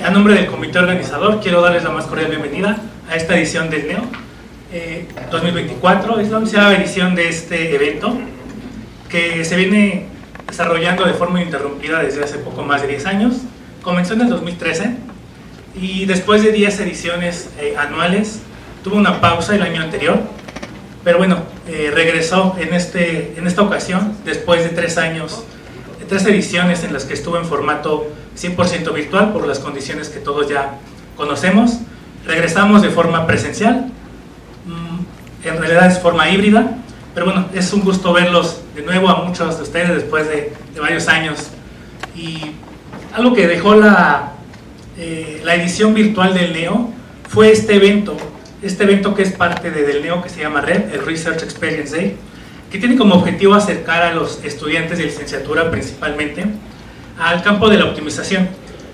A nombre del comité organizador quiero darles la más cordial bienvenida a esta edición del NEO 2024. Es la 11ª edición de este evento que se viene desarrollando de forma ininterrumpida desde hace poco más de 10 años. Comenzó en el 2013 y después de 10 ediciones anuales tuvo una pausa el año anterior, pero bueno, regresó en esta ocasión después de 3 años, 3 ediciones en las que estuvo en formato 100% virtual por las condiciones que todos ya conocemos. Regresamos de forma presencial, en realidad es forma híbrida, pero bueno, es un gusto verlos de nuevo a muchos de ustedes después de varios años. Y algo que dejó la edición virtual del NEO fue este evento que es parte del NEO, que se llama RED, el Research Experience Day, que tiene como objetivo acercar a los estudiantes de licenciatura principalmente al campo de la optimización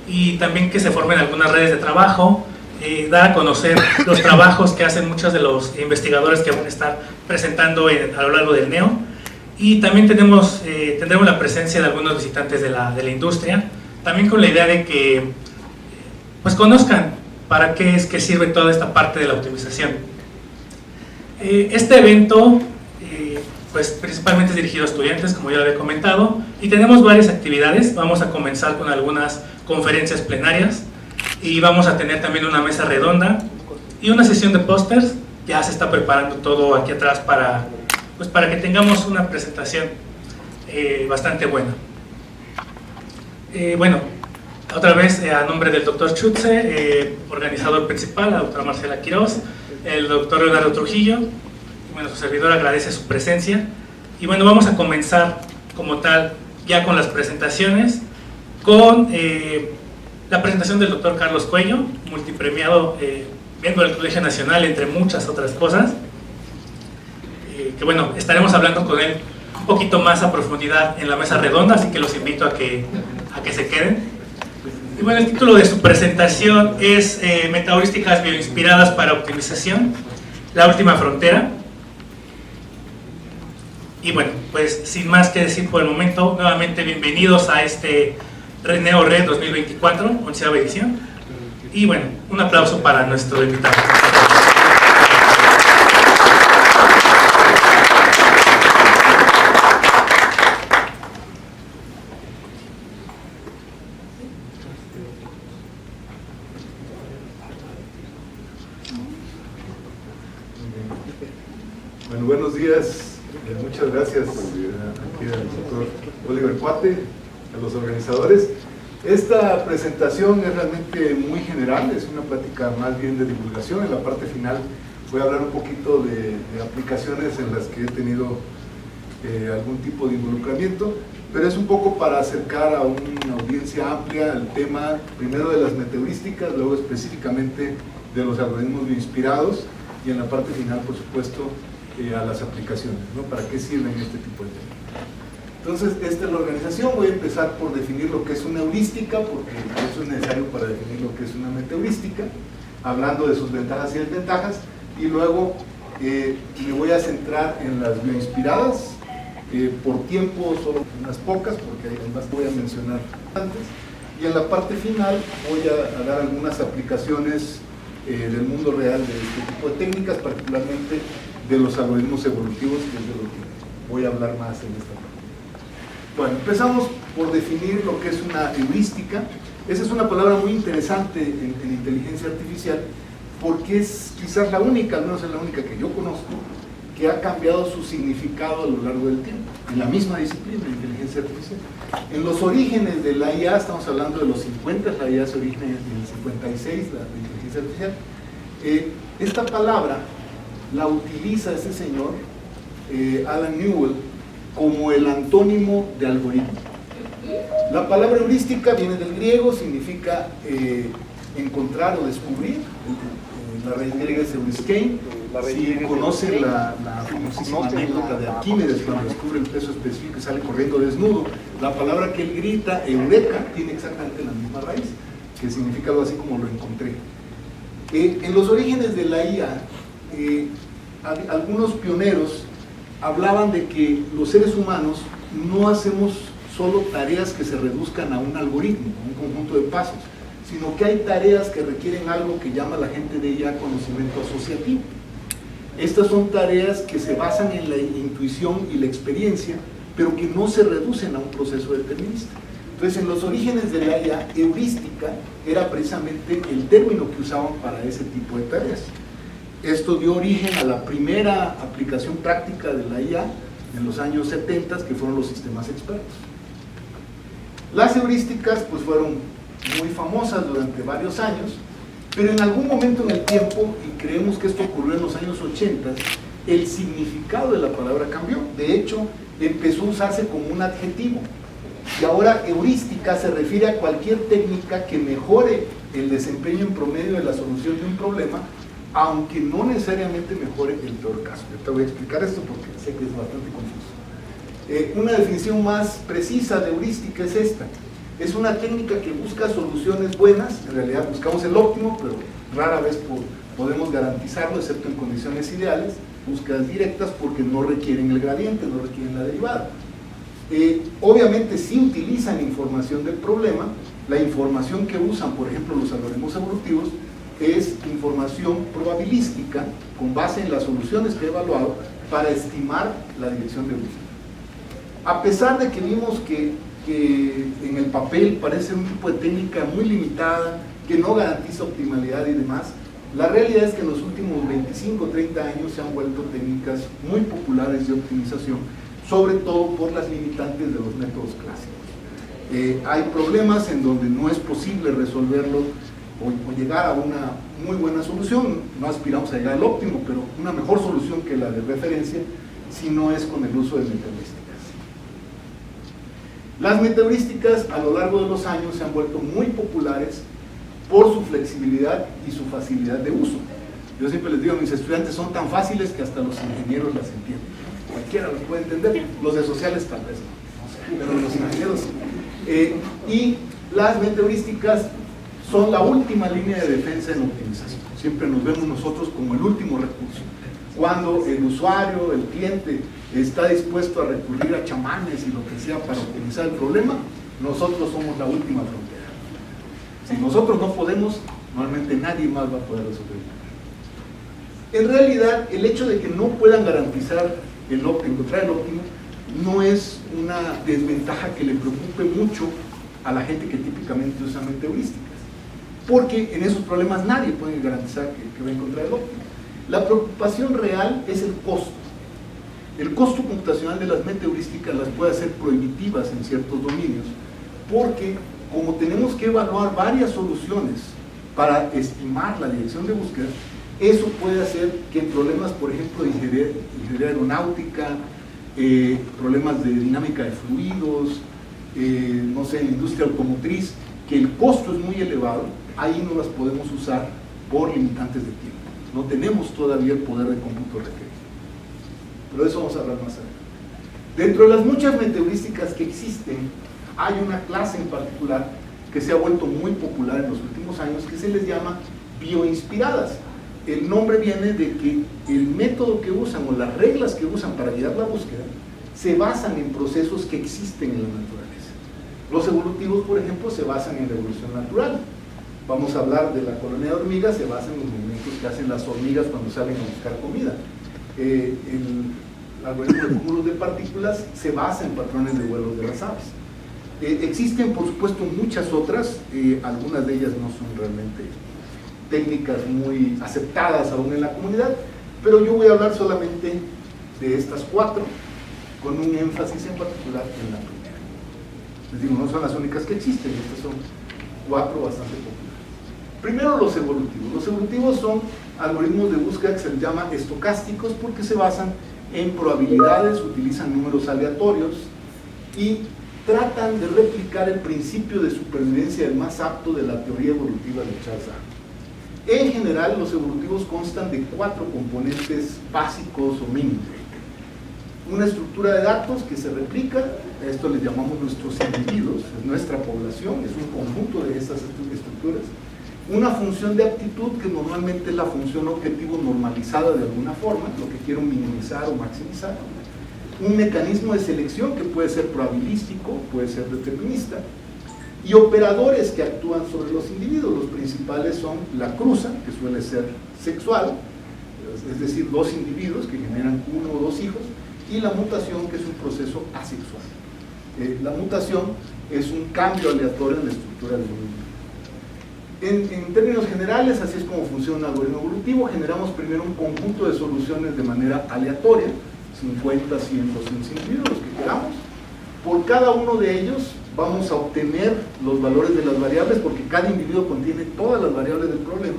y también que se formen algunas redes de trabajo, dar a conocer los trabajos que hacen muchos de los investigadores que van a estar presentando a lo largo del NEO, y también tendremos la presencia de algunos visitantes de la industria, también con la idea de que pues conozcan para qué es que sirve toda esta parte de la optimización. Este evento pues principalmente es dirigido a estudiantes, como ya lo había comentado, y tenemos varias actividades. Vamos a comenzar con algunas conferencias plenarias y vamos a tener también una mesa redonda y una sesión de pósters. Ya se está preparando todo aquí atrás para que tengamos una presentación bastante buena. Bueno, otra vez a nombre del doctor Schutze, organizador principal, la doctora Marcela Quiroz, el doctor Leonardo Trujillo. Bueno, su servidor agradece su presencia y bueno, vamos a comenzar como tal ya con las presentaciones, con la presentación del doctor Carlos Cuello, multipremiado miembro del Colegio Nacional, entre muchas otras cosas, que bueno, estaremos hablando con él un poquito más a profundidad en la mesa redonda, así que los invito a que se queden. Y bueno, el título de su presentación es Metaheurísticas bioinspiradas para optimización, la última frontera. Y bueno, pues sin más que decir por el momento, nuevamente bienvenidos a este NEO Red 2024, 11ª edición. Y bueno, un aplauso para nuestro invitado. Bueno, buenos días. Muchas gracias aquí al doctor Oliver Cuate, a los organizadores. Esta presentación es realmente muy general, es una plática más bien de divulgación. En la parte final voy a hablar un poquito de aplicaciones en las que he tenido algún tipo de involucramiento, pero es un poco para acercar a una audiencia amplia el tema, primero de las metaheurísticas, luego específicamente de los algoritmos bioinspirados, y en la parte final, por supuesto, a las aplicaciones, ¿no? ¿Para qué sirven este tipo de temas? Entonces, esta es la organización. Voy a empezar por definir lo que es una heurística, porque eso es necesario para definir lo que es una metaheurística, hablando de sus ventajas y desventajas, y luego me voy a centrar en las bioinspiradas, por tiempo solo unas pocas, porque además voy a mencionar antes, y en la parte final voy a dar algunas aplicaciones del mundo real de este tipo de técnicas, particularmente de los algoritmos evolutivos, que es de lo que voy a hablar más en esta parte. Bueno, empezamos por definir lo que es una heurística. Esa es una palabra muy interesante en inteligencia artificial, porque es quizás la única, al menos es la única que yo conozco, que ha cambiado su significado a lo largo del tiempo, en la misma disciplina de inteligencia artificial. En los orígenes de la IA, estamos hablando de los 50, la IA se origina en el 56, la inteligencia artificial. Esta palabra la utiliza este señor, Alan Newell, como el antónimo de algoritmo. La palabra heurística viene del griego, significa encontrar o descubrir. La raíz griega es euriskein. Si conocen la famosísima anécdota de Arquímedes cuando descubre el peso específico y sale corriendo desnudo, la palabra que él grita, eureka, tiene exactamente la misma raíz, que significa algo así como lo encontré. En los orígenes de la IA, algunos pioneros hablaban de que los seres humanos no hacemos solo tareas que se reduzcan a un algoritmo, a un conjunto de pasos, sino que hay tareas que requieren algo que llama la gente de IA conocimiento asociativo. Estas son tareas que se basan en la intuición y la experiencia, pero que no se reducen a un proceso determinista. Entonces, en los orígenes de la IA, heurística era precisamente el término que usaban para ese tipo de tareas. Esto dio origen a la primera aplicación práctica de la IA en los años 70, que fueron los sistemas expertos. Las heurísticas pues fueron muy famosas durante varios años, pero en algún momento en el tiempo, y creemos que esto ocurrió en los años 80, el significado de la palabra cambió. De hecho, empezó a usarse como un adjetivo, y ahora heurística se refiere a cualquier técnica que mejore el desempeño en promedio de la solución de un problema, aunque no necesariamente mejore el peor caso. Yo te voy a explicar esto porque sé que es bastante confuso. Una definición más precisa de heurística es esta: es una técnica que busca soluciones buenas. En realidad buscamos el óptimo, pero rara vez podemos garantizarlo, excepto en condiciones ideales. Búsquedas directas porque no requieren el gradiente, no requieren la derivada. Obviamente sí utilizan información del problema. La información que usan, por ejemplo, los algoritmos evolutivos, es información probabilística con base en las soluciones que he evaluado para estimar la dirección de búsqueda. A pesar de que vimos que en el papel parece un tipo de técnica muy limitada, que no garantiza optimalidad y demás, la realidad es que en los últimos 25 o 30 años se han vuelto técnicas muy populares de optimización, sobre todo por las limitantes de los métodos clásicos. Hay problemas en donde no es posible resolverlo o llegar a una muy buena solución. No aspiramos a llegar al óptimo, pero una mejor solución que la de referencia, si no es con el uso de metaheurísticas. Las metaheurísticas a lo largo de los años se han vuelto muy populares por su flexibilidad y su facilidad de uso. Yo siempre les digo a mis estudiantes, son tan fáciles que hasta los ingenieros las entienden. Cualquiera las puede entender, los de sociales tal vez no, pero los ingenieros sí. Y las metaheurísticas son la última línea de defensa en optimización. Siempre nos vemos nosotros como el último recurso. Cuando el usuario, el cliente, está dispuesto a recurrir a chamanes y lo que sea para optimizar el problema, nosotros somos la última frontera. Si nosotros no podemos, normalmente nadie más va a poder resolver. En realidad, el hecho de que no puedan garantizar el óptimo, encontrar el óptimo, no es una desventaja que le preocupe mucho a la gente que típicamente usa metaheurísticas, porque en esos problemas nadie puede garantizar que va a encontrar el óptimo. La preocupación real es el costo. El costo computacional de las metaheurísticas las puede hacer prohibitivas en ciertos dominios, porque como tenemos que evaluar varias soluciones para estimar la dirección de búsqueda, eso puede hacer que en problemas, por ejemplo, de ingeniería aeronáutica, problemas de dinámica de fluidos, no sé, en la industria automotriz, que el costo es muy elevado, ahí no las podemos usar por limitantes de tiempo. No tenemos todavía el poder de cómputo requerido. Pero de eso vamos a hablar más adelante. Dentro de las muchas metaheurísticas que existen, hay una clase en particular que se ha vuelto muy popular en los últimos años, que se les llama bioinspiradas. El nombre viene de que el método que usan o las reglas que usan para guiar la búsqueda se basan en procesos que existen en la naturaleza. Los evolutivos, por ejemplo, se basan en la evolución natural. Vamos a hablar de la colonia de hormigas, se basa en los movimientos que hacen las hormigas cuando salen a buscar comida. El algoritmo de cúmulos de partículas se basa en patrones de vuelos de las aves. Existen, por supuesto, muchas otras, algunas de ellas no son realmente técnicas muy aceptadas aún en la comunidad, pero yo voy a hablar solamente de estas cuatro, con un énfasis en particular en la primera. Les digo, no son las únicas que existen, estas son cuatro bastante populares. Primero, los evolutivos. Los evolutivos son algoritmos de búsqueda que se les llama estocásticos porque se basan en probabilidades, utilizan números aleatorios y tratan de replicar el principio de supervivencia del más apto de la teoría evolutiva de Charles Darwin. En general, los evolutivos constan de 4 componentes básicos o mínimos. Una estructura de datos que se replica, a esto les llamamos nuestros individuos, es nuestra población, es un conjunto de esas estructuras. Una función de aptitud, que normalmente es la función objetivo normalizada de alguna forma, lo que quiero minimizar o maximizar. Un mecanismo de selección que puede ser probabilístico, puede ser determinista. y operadores que actúan sobre los individuos. Los principales son la cruza, que suele ser sexual, es decir, dos individuos que generan uno o dos hijos, y la mutación, que es un proceso asexual. La mutación es un cambio aleatorio en la estructura del individuo. En términos generales, así es como funciona un algoritmo evolutivo. Generamos primero un conjunto de soluciones de manera aleatoria, 50, 100, 200 individuos, los que queramos. Por cada uno de ellos vamos a obtener los valores de las variables, porque cada individuo contiene todas las variables del problema.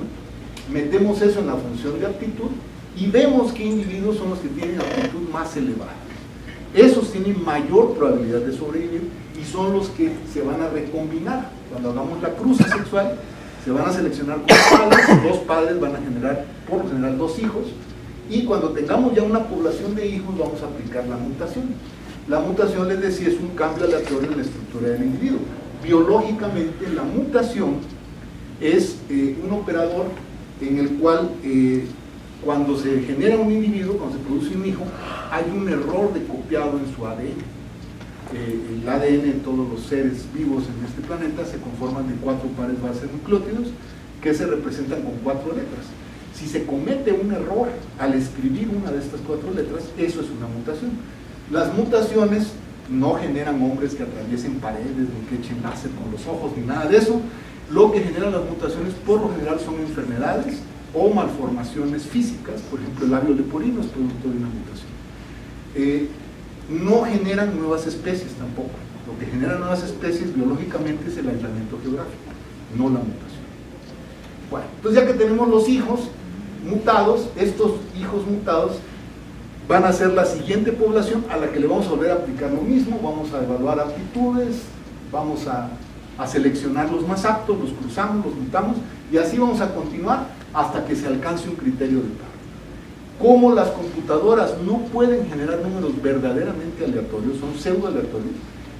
Metemos eso en la función de aptitud y vemos qué individuos son los que tienen aptitud más elevada. Esos tienen mayor probabilidad de sobrevivir y son los que se van a recombinar. Cuando hagamos la cruza sexual, se van a seleccionar con padres, dos padres van a generar, por lo general, dos hijos, y cuando tengamos ya una población de hijos vamos a aplicar la mutación. La mutación, les decía, es un cambio aleatorio en la estructura del individuo. Biológicamente, la mutación es un operador en el cual cuando se genera un individuo, cuando se produce un hijo, hay un error de copiado en su ADN. El ADN de todos los seres vivos en este planeta se conforman de 4 pares bases nucleótidos que se representan con 4 letras. Si se comete un error al escribir una de estas 4 letras, eso es una mutación. Las mutaciones no generan hombres que atraviesen paredes, ni que echen láser con los ojos, ni nada de eso. Lo que generan las mutaciones por lo general son enfermedades o malformaciones físicas. Por ejemplo, el labio leporino es producto de una mutación. No generan nuevas especies tampoco. Lo que genera nuevas especies biológicamente es el aislamiento geográfico, no la mutación. Bueno, entonces ya que tenemos los hijos mutados, estos hijos mutados van a ser la siguiente población a la que le vamos a volver a aplicar lo mismo. Vamos a evaluar aptitudes, vamos a seleccionar los más aptos, los cruzamos, los mutamos, y así vamos a continuar hasta que se alcance un criterio de par. Como las computadoras no pueden generar números verdaderamente aleatorios, son pseudo aleatorios,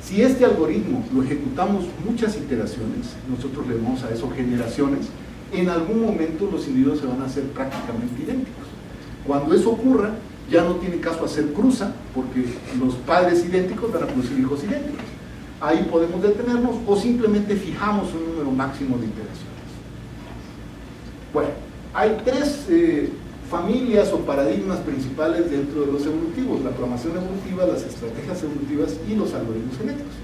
si este algoritmo lo ejecutamos muchas iteraciones, nosotros le llamamos a eso generaciones, en algún momento los individuos se van a hacer prácticamente idénticos. Cuando eso ocurra, ya no tiene caso hacer cruza, porque los padres idénticos van a producir hijos idénticos. Ahí podemos detenernos o simplemente fijamos un número máximo de iteraciones. Bueno, hay 3 familias o paradigmas principales dentro de los evolutivos: la programación evolutiva, las estrategias evolutivas y los algoritmos genéticos.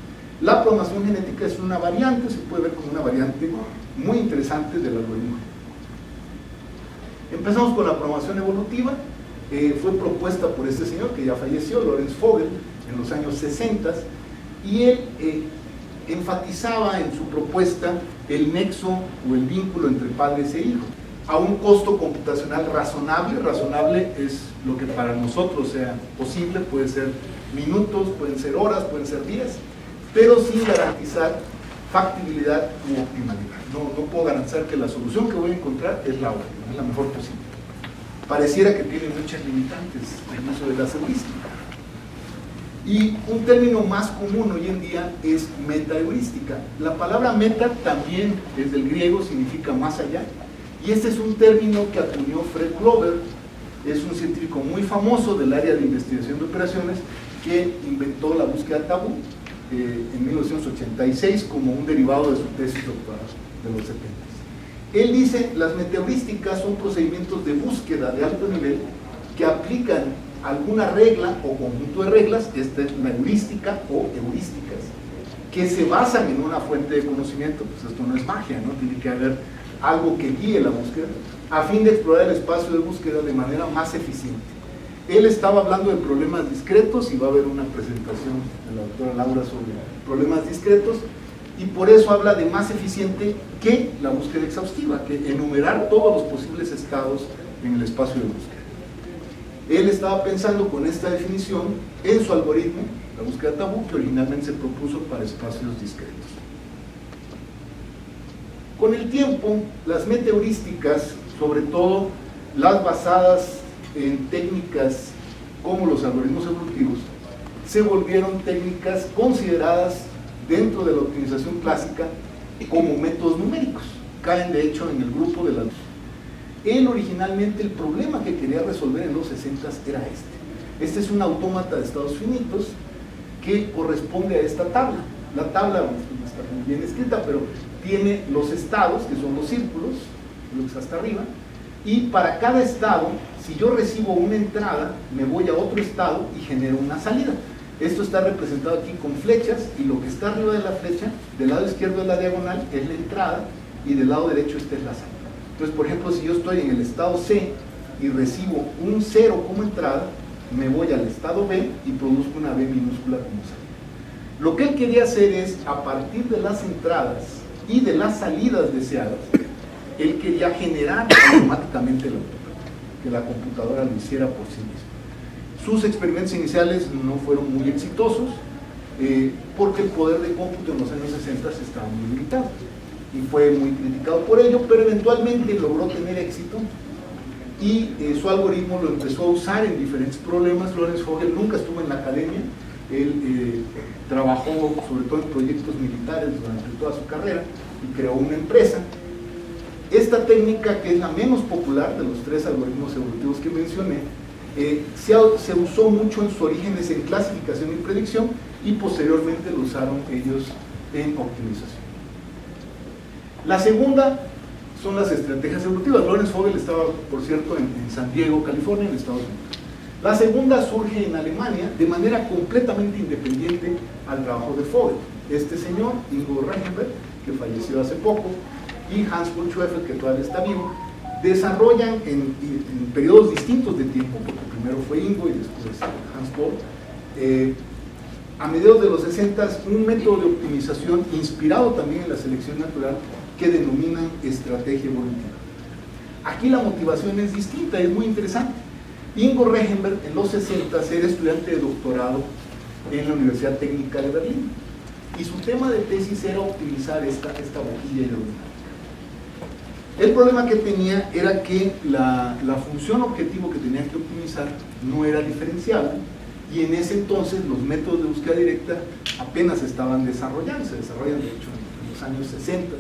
La programación genética es una variante, se puede ver como una variante muy interesante del algoritmo. Empezamos con la programación evolutiva. Fue propuesta por este señor que ya falleció, Lorenz Vogel, en los años 60, y él enfatizaba en su propuesta el nexo o el vínculo entre padres e hijos a un costo computacional razonable. Razonable es lo que para nosotros sea posible, puede ser minutos, pueden ser horas, pueden ser días, pero sin garantizar factibilidad u optimalidad. No puedo garantizar que la solución que voy a encontrar es la óptima, es la mejor posible. Pareciera que tiene muchas limitantes el uso de la heurística. Y un término más común hoy en día es metaheurística. La palabra meta también es del griego, significa más allá. Y este es un término que acuñó Fred Glover, es un científico muy famoso del área de investigación de operaciones que inventó la búsqueda tabú en 1986 como un derivado de su tesis doctoral de los 70. Él dice, las metaheurísticas son procedimientos de búsqueda de alto nivel que aplican alguna regla o conjunto de reglas, esta es la heurística o heurísticas, que se basan en una fuente de conocimiento. Pues esto no es magia, ¿no? Tiene que haber algo que guíe la búsqueda, a fin de explorar el espacio de búsqueda de manera más eficiente. Él estaba hablando de problemas discretos, y va a haber una presentación de la doctora Laura sobre problemas discretos, y por eso habla de más eficiente que la búsqueda exhaustiva, que enumerar todos los posibles estados en el espacio de búsqueda. Él estaba pensando con esta definición en su algoritmo, la búsqueda tabú, que originalmente se propuso para espacios discretos. Con el tiempo, las metaheurísticas, sobre todo las basadas en técnicas como los algoritmos evolutivos, se volvieron técnicas consideradas dentro de la optimización clásica como métodos numéricos. Caen de hecho en el grupo de las... Él originalmente el problema que quería resolver en los 60 era este. Este es un autómata de estados finitos que corresponde a esta tabla. La tabla, está muy bien escrita, pero tiene los estados, que son los círculos, lo que está hasta arriba, y para cada estado, si yo recibo una entrada, me voy a otro estado y genero una salida. Esto está representado aquí con flechas, y lo que está arriba de la flecha, del lado izquierdo de la diagonal, es la entrada, y del lado derecho esta es la salida. Entonces, por ejemplo, si yo estoy en el estado C y recibo un 0 como entrada, me voy al estado B y produzco una B minúscula como salida. Lo que él quería hacer es, a partir de las entradas y de las salidas deseadas, él quería generar automáticamente la automática, que la computadora lo hiciera por sí misma. Sus experimentos iniciales no fueron muy exitosos, porque el poder de cómputo en los años 60 estaba muy limitado, y fue muy criticado por ello, pero eventualmente logró tener éxito, y su algoritmo lo empezó a usar en diferentes problemas. Lorenz Vogel nunca estuvo en la academia, él trabajó sobre todo en proyectos militares durante toda su carrera, y creó una empresa. Esta técnica, que es la menos popular de los tres algoritmos evolutivos que mencioné, se usó mucho en sus orígenes en clasificación y predicción, y posteriormente lo usaron ellos en optimización. La segunda son las estrategias evolutivas. Lorenz Vogel estaba, por cierto, en San Diego, California, en Estados Unidos. La segunda surge en Alemania de manera completamente independiente al trabajo de Vogel. Este señor, Ingo Reichenberg, que falleció hace poco, y Hans von Schwefel, que todavía está vivo, desarrollan en periodos distintos de tiempo, porque primero fue Ingo y después Hans von, a mediados de los 60, un método de optimización inspirado también en la selección natural, que denominan estrategia evolutiva. Aquí la motivación es distinta, es muy interesante. Ingo Reichenberg en los 60 era estudiante de doctorado en la Universidad Técnica de Berlín, y su tema de tesis era optimizar esta boquilla aerodinámica. El problema que tenía era que la función objetivo que tenía que optimizar no era diferenciable, y en ese entonces los métodos de búsqueda directa apenas estaban desarrollando, se desarrollan de hecho en los años 60,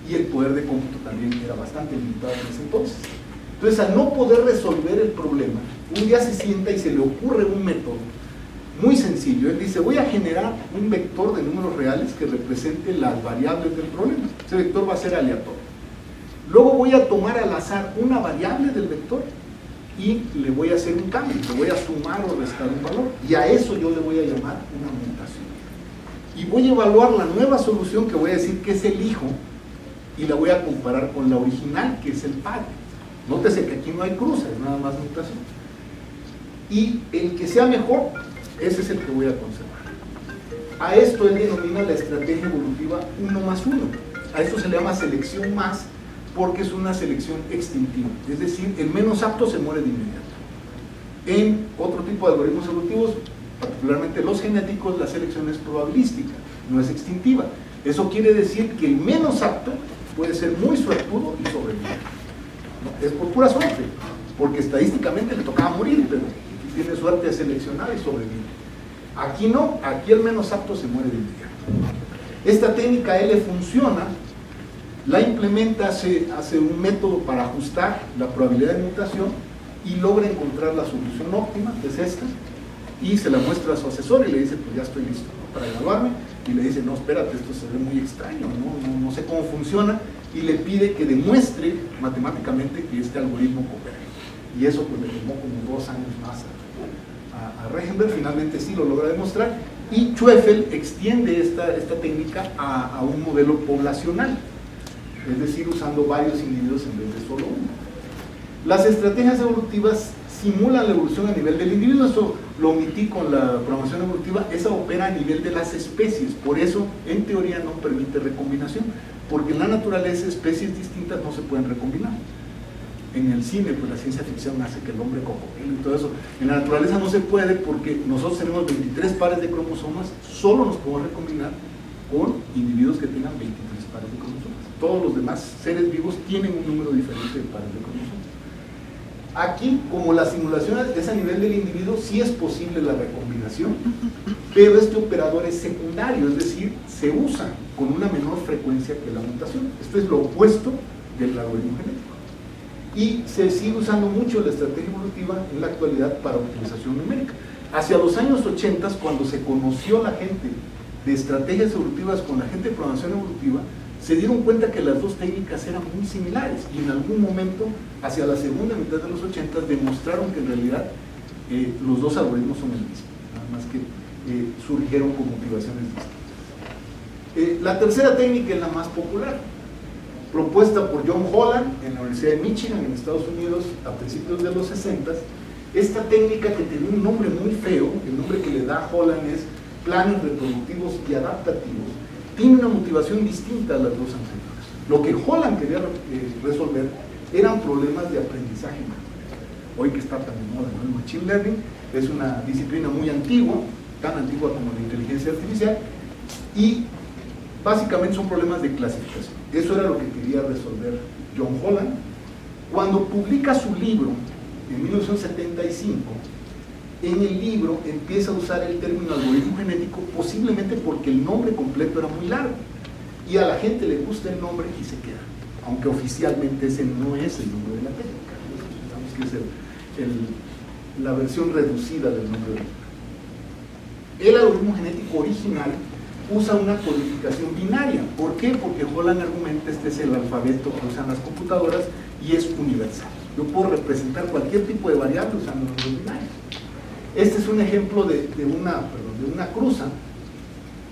y el poder de cómputo también era bastante limitado en ese entonces. Entonces, al no poder resolver el problema, un día se sienta y se le ocurre un método muy sencillo. Él dice: voy a generar un vector de números reales que represente las variables del problema. Ese vector va a ser aleatorio. Luego voy a tomar al azar una variable del vector y le voy a hacer un cambio, le voy a sumar o restar un valor, y a eso yo le voy a llamar una mutación. Y voy a evaluar la nueva solución, que voy a decir que es el hijo, y la voy a comparar con la original, que es el padre. Nótese que aquí no hay cruces, nada más mutación. Y el que sea mejor, ese es el que voy a conservar. A esto él denomina la estrategia evolutiva 1+1. A esto se le llama selección más, porque es una selección extintiva. Es decir, el menos apto se muere de inmediato. En otro tipo de algoritmos evolutivos, particularmente los genéticos, la selección es probabilística, no es extintiva. Eso quiere decir que el menos apto puede ser muy suertudo y sobrevivir. ¿No? Es por pura suerte, porque estadísticamente le tocaba morir, pero tiene suerte de seleccionar y sobrevivir. Aquí no, aquí el menos apto se muere de inmediato. Esta técnica L funciona, la implementa, hace un método para ajustar la probabilidad de mutación y logra encontrar la solución óptima, que es esta, y se la muestra a su asesor y le dice: pues ya estoy listo, ¿no?, para evaluarme. Y le dice: no, espérate, esto se ve muy extraño, no sé cómo funciona, y le pide que demuestre matemáticamente que este algoritmo coopera. Y eso pues le tomó como 2 años más a Reichenberg. Finalmente sí lo logra demostrar, y Schwefel extiende esta técnica a un modelo poblacional, es decir, usando varios individuos en vez de solo uno. Las estrategias evolutivas simulan la evolución a nivel del individuo. Eso lo omití con la programación evolutiva. Esa opera a nivel de las especies, por eso en teoría no permite recombinación, porque en la naturaleza especies distintas no se pueden recombinar. En el cine, pues la ciencia ficción hace que el hombre cocodrilo y todo eso. En la naturaleza no se puede, porque nosotros tenemos 23 pares de cromosomas, solo nos podemos recombinar con individuos que tengan 23 pares de cromosomas. Todos los demás seres vivos tienen un número diferente de pares de cromosomas. Aquí, como la simulación es a nivel del individuo, sí es posible la recombinación, pero este operador es secundario, es decir, se usa con una menor frecuencia que la mutación. Esto es lo opuesto del algoritmo genético. Y se sigue usando mucho la estrategia evolutiva en la actualidad para optimización numérica. Hacia los años 80, cuando se conoció la gente de estrategias evolutivas con la gente de programación evolutiva, se dieron cuenta que las dos técnicas eran muy similares y en algún momento, hacia la segunda mitad de los 80, demostraron que en realidad los dos algoritmos son el mismo, nada más que surgieron con motivaciones distintas. La tercera técnica es la más popular, propuesta por John Holland en la Universidad de Michigan en Estados Unidos a principios de los 60. Esta técnica, que tiene un nombre muy feo, el nombre que le da Holland es planes reproductivos y adaptativos, tiene una motivación distinta a las dos anteriores. Lo que Holland quería resolver eran problemas de aprendizaje máquina. Hoy que está tan de moda, ¿no? El Machine Learning es una disciplina muy antigua, tan antigua como la inteligencia artificial, y básicamente son problemas de clasificación. Eso era lo que quería resolver John Holland. Cuando publica su libro en 1975, en el libro empieza a usar el término algoritmo genético, posiblemente porque el nombre completo era muy largo y a la gente le gusta el nombre y se queda, aunque oficialmente ese no es el nombre de la técnica. Pensamos que es la versión reducida del nombre de la técnica. El algoritmo genético original usa una codificación binaria. ¿Por qué? Porque Holland argumenta este es el alfabeto que usan las computadoras y es universal. Yo puedo representar cualquier tipo de variable usando números binarios. Este es un ejemplo de una cruza.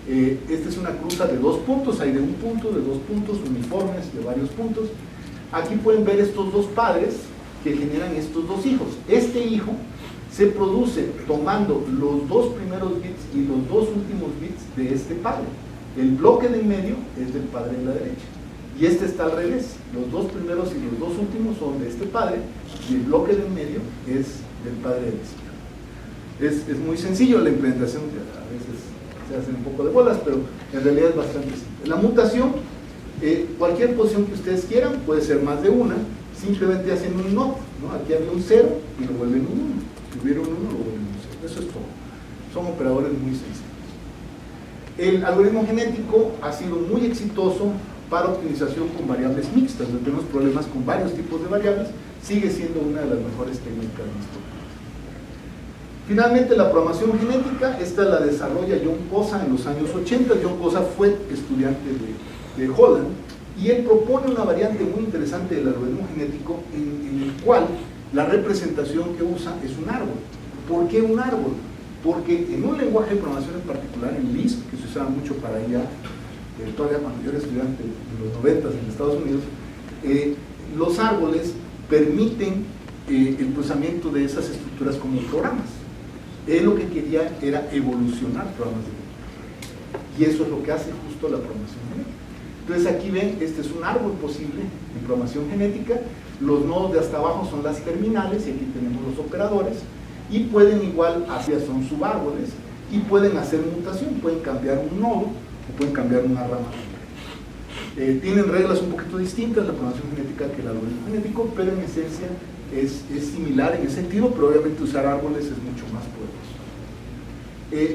Esta es una cruza de dos puntos, hay de un punto, de dos puntos, uniformes, de varios puntos. Aquí pueden ver estos dos padres que generan estos dos hijos. Este hijo se produce tomando los dos primeros bits y los dos últimos bits de este padre. El bloque de en medio es del padre de la derecha. Y este está al revés. Los dos primeros y los dos últimos son de este padre y el bloque de en medio es del padre de la izquierda. Es muy sencillo la implementación, a veces se hacen un poco de bolas, pero en realidad es bastante simple. La mutación, cualquier posición que ustedes quieran, puede ser más de una, simplemente hacen un not, ¿no? Aquí había un 0 y lo vuelven un 1. Si hubiera un 1, lo vuelven un 0. Eso es todo. Son operadores muy sencillos. El algoritmo genético ha sido muy exitoso para optimización con variables mixtas, donde tenemos problemas con varios tipos de variables, sigue siendo una de las mejores técnicas de historia. Finalmente, la programación genética, esta la desarrolla John Kosa en los años 80. John Kosa fue estudiante de Holland y él propone una variante muy interesante del algoritmo genético en el cual la representación que usa es un árbol. ¿Por qué un árbol? Porque en un lenguaje de programación en particular, en Lisp, que se usaba mucho para allá, todavía cuando yo era estudiante en los 90 en Estados Unidos, los árboles permiten el procesamiento de esas estructuras como programas. Él lo que quería era evolucionar programas de genética. Y eso es lo que hace justo la programación genética. Entonces aquí ven, este es un árbol posible en programación genética. Los nodos de hasta abajo son las terminales y aquí tenemos los operadores. Y pueden igual, hacia son subárboles, y pueden hacer mutación, pueden cambiar un nodo o pueden cambiar una rama. Tienen reglas un poquito distintas la programación genética que el algoritmo genético, pero en esencia es similar en ese sentido, pero obviamente usar árboles es mucho más poderoso.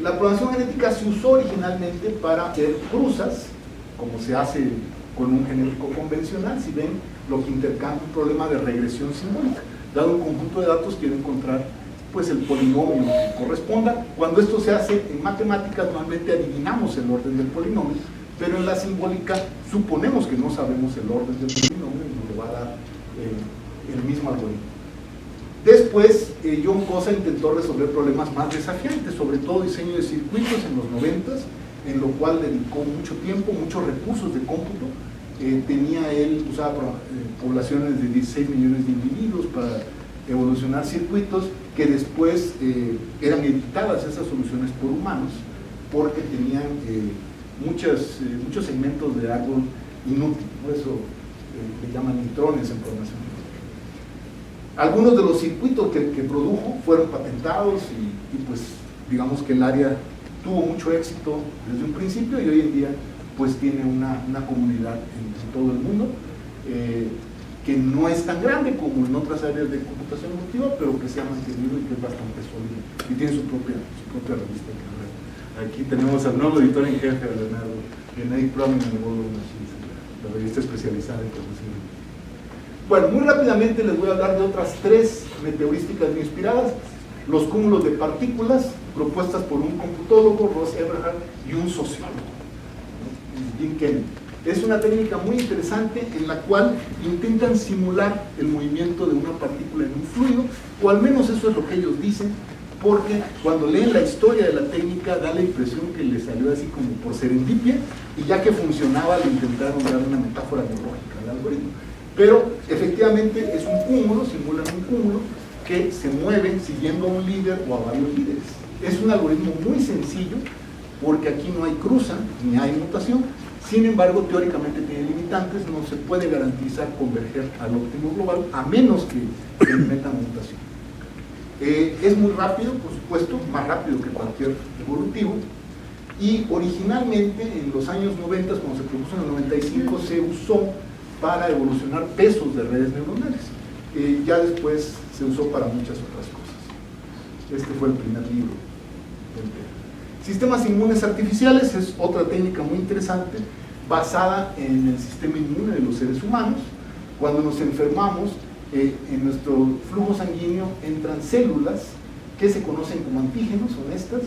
La programación genética se usó originalmente para hacer cruzas, como se hace con un genético convencional. Si ven, lo que intercambia un problema de regresión simbólica. Dado un conjunto de datos, quiero encontrar pues el polinomio que corresponda. Cuando esto se hace en matemáticas, normalmente adivinamos el orden del polinomio, pero en la simbólica suponemos que no sabemos el orden del polinomio y nos lo va a dar el mismo algoritmo. Después, John Kosa intentó resolver problemas más desafiantes, sobre todo diseño de circuitos en los 90s, en lo cual dedicó mucho tiempo, muchos recursos de cómputo. Él usaba poblaciones de 16 millones de individuos para evolucionar circuitos que después eran editadas esas soluciones por humanos porque tenían muchos segmentos de árbol inútil, por eso le llaman neutrones en programación. Algunos de los circuitos que produjo fueron patentados y pues digamos que el área tuvo mucho éxito desde un principio y hoy en día pues tiene una comunidad en todo el mundo que no es tan grande como en otras áreas de computación evolutiva, pero que se ha mantenido y que es bastante sólida y tiene su propia revista. Aquí tenemos al nuevo editor en jefe, Leonardo Genetic Programming Evolving Machines, la revista especializada en programación. Bueno, muy rápidamente les voy a hablar de otras tres meteorísticas bien inspiradas: los cúmulos de partículas, propuestas por un computólogo, Ross Everhart, y un sociólogo, Jim Kennedy. Es una técnica muy interesante en la cual intentan simular el movimiento de una partícula en un fluido, o al menos eso es lo que ellos dicen, porque cuando leen la historia de la técnica da la impresión que les salió así como por serendipia, y ya que funcionaba le intentaron dar una metáfora biológica al algoritmo. Pero efectivamente es un cúmulo, simulan un cúmulo que se mueve siguiendo a un líder o a varios líderes. Es un algoritmo muy sencillo porque aquí no hay cruza ni hay mutación. Sin embargo, teóricamente tiene limitantes, no se puede garantizar converger al óptimo global a menos que se metan mutación. Es muy rápido, por supuesto, más rápido que cualquier evolutivo, y originalmente en los años 90, cuando se propuso en el 95, se usó para evolucionar pesos de redes neuronales. Ya después se usó para muchas otras cosas. Este fue el primer libro del tema. Sistemas inmunes artificiales es otra técnica muy interesante basada en el sistema inmune de los seres humanos. Cuando nos enfermamos, en nuestro flujo sanguíneo entran células que se conocen como antígenos, son estas.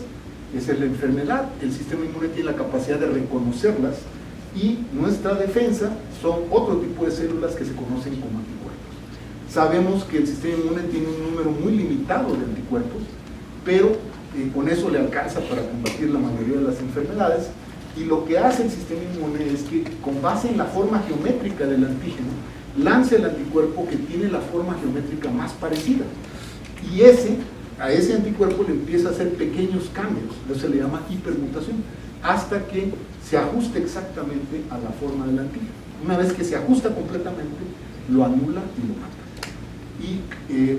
Esa es la enfermedad, el sistema inmune tiene la capacidad de reconocerlas, y nuestra defensa son otro tipo de células que se conocen como anticuerpos. Sabemos que el sistema inmune tiene un número muy limitado de anticuerpos, pero con eso le alcanza para combatir la mayoría de las enfermedades, y lo que hace el sistema inmune es que, con base en la forma geométrica del antígeno, lanza el anticuerpo que tiene la forma geométrica más parecida, y a ese anticuerpo le empieza a hacer pequeños cambios, eso se le llama hipermutación, hasta que se ajuste exactamente a la forma del antígeno. Una vez que se ajusta completamente, lo anula y lo mata. Y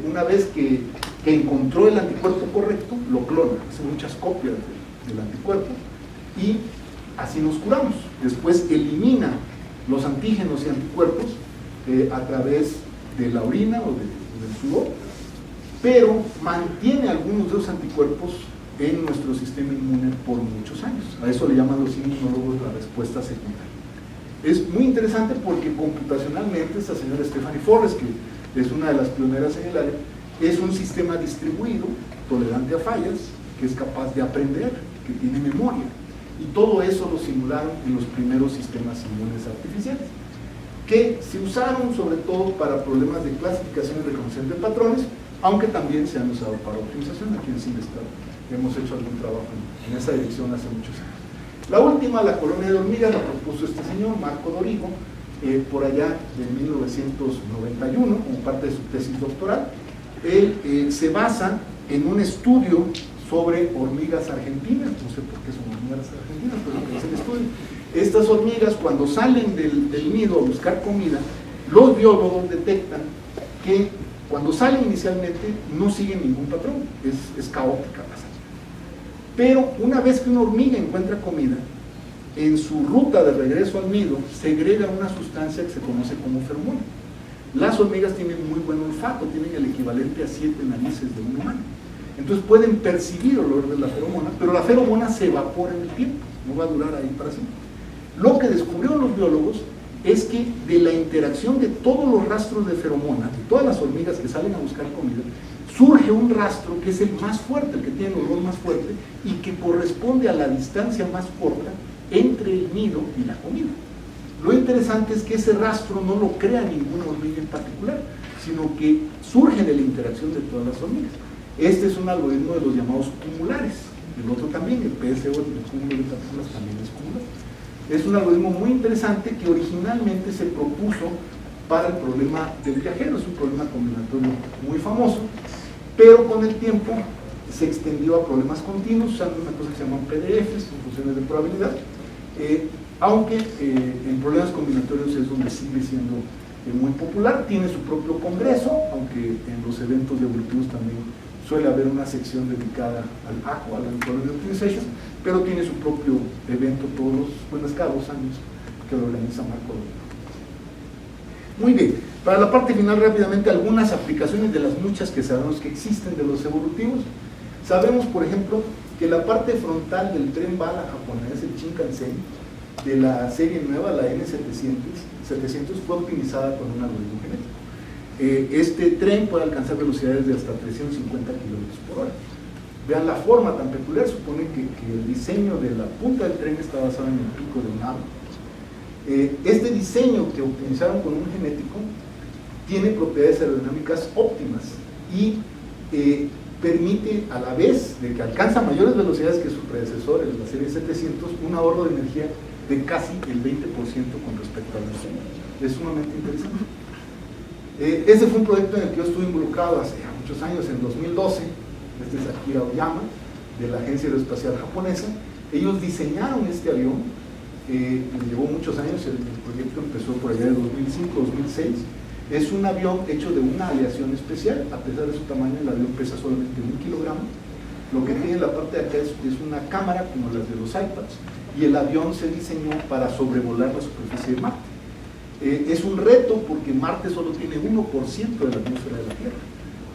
una vez que encontró el anticuerpo correcto, lo clona, hace muchas copias del anticuerpo, y así nos curamos. Después elimina los antígenos y anticuerpos a través de la orina o del sudor, pero mantiene algunos de los anticuerpos en nuestro sistema inmune por muchos años. A eso le llaman los inmunólogos la respuesta secundaria. Es muy interesante porque computacionalmente esta señora Stephanie Forrest, que es una de las pioneras en el área, es un sistema distribuido, tolerante a fallas, que es capaz de aprender, que tiene memoria, y todo eso lo simularon en los primeros sistemas inmunes artificiales, que se usaron sobre todo para problemas de clasificación y reconocimiento de patrones, aunque también se han usado para optimización. Aquí en Silvestre hemos hecho algún trabajo en esa dirección hace muchos años. La última, la colonia de hormigas, la propuso este señor, Marco Dorigo, por allá de 1991, como parte de su tesis doctoral. Se basa en un estudio sobre hormigas argentinas, no sé por qué son hormigas argentinas, pero lo que es el estudio. Estas hormigas, cuando salen del nido a buscar comida, los biólogos detectan que cuando salen inicialmente no siguen ningún patrón, es caótica la salida. Pero una vez que una hormiga encuentra comida, en su ruta de regreso al nido segrega una sustancia que se conoce como feromona. Las hormigas tienen muy buen olfato, tienen el equivalente a 7 narices de un humano. Entonces pueden percibir el olor de la feromona, pero la feromona se evapora en el tiempo, no va a durar ahí para siempre. Lo que descubrieron los biólogos es que de la interacción de todos los rastros de feromona, de todas las hormigas que salen a buscar comida, surge un rastro que es el más fuerte, el que tiene el olor más fuerte, y que corresponde a la distancia más corta entre el nido y la comida. Lo interesante es que ese rastro no lo crea ninguna hormiga en particular, sino que surge de la interacción de todas las hormigas. Este es un algoritmo de los llamados cumulares. El otro también, el PSO, el cúmulo de partículas, también es cumular. Es un algoritmo muy interesante que originalmente se propuso para el problema del viajero. Es un problema combinatorio muy famoso, pero con el tiempo se extendió a problemas continuos usando una cosa que se llaman PDFs, funciones de probabilidad, aunque en problemas combinatorios es donde sigue siendo muy popular. Tiene su propio congreso, aunque en los eventos evolutivos también suele haber una sección dedicada al ACO, al Probability Optimization, pero tiene su propio evento cada 2 años, que lo organiza Marco Dorigo. Muy bien, para la parte final rápidamente algunas aplicaciones de las muchas que sabemos que existen de los evolutivos. Sabemos, por ejemplo, que la parte frontal del tren bala japonés, el Shinkansen, de la serie nueva, la N700, fue optimizada con un algoritmo genético. Este tren puede alcanzar velocidades de hasta 350 km/h. Vean la forma tan peculiar, supone que el diseño de la punta del tren está basado en el pico de un ave. Este diseño que optimizaron con un genético tiene propiedades aerodinámicas óptimas y permite, a la vez de que alcanza mayores velocidades que su predecesor, la serie 700, un ahorro de energía de casi el 20% con respecto al diseño. Es sumamente interesante. Ese fue un proyecto en el que yo estuve involucrado hace muchos años, en 2012. Este es Akira Oyama, de la Agencia Aeroespacial Japonesa. Ellos diseñaron este avión, les llevó muchos años, el proyecto empezó por allá de 2005-2006. Es un avión hecho de una aleación especial. A pesar de su tamaño, el avión pesa solamente 1 kilogramo. Lo que tiene en la parte de acá es una cámara como las de los iPads, y el avión se diseñó para sobrevolar la superficie de Marte. Es un reto porque Marte solo tiene 1% de la atmósfera de la Tierra.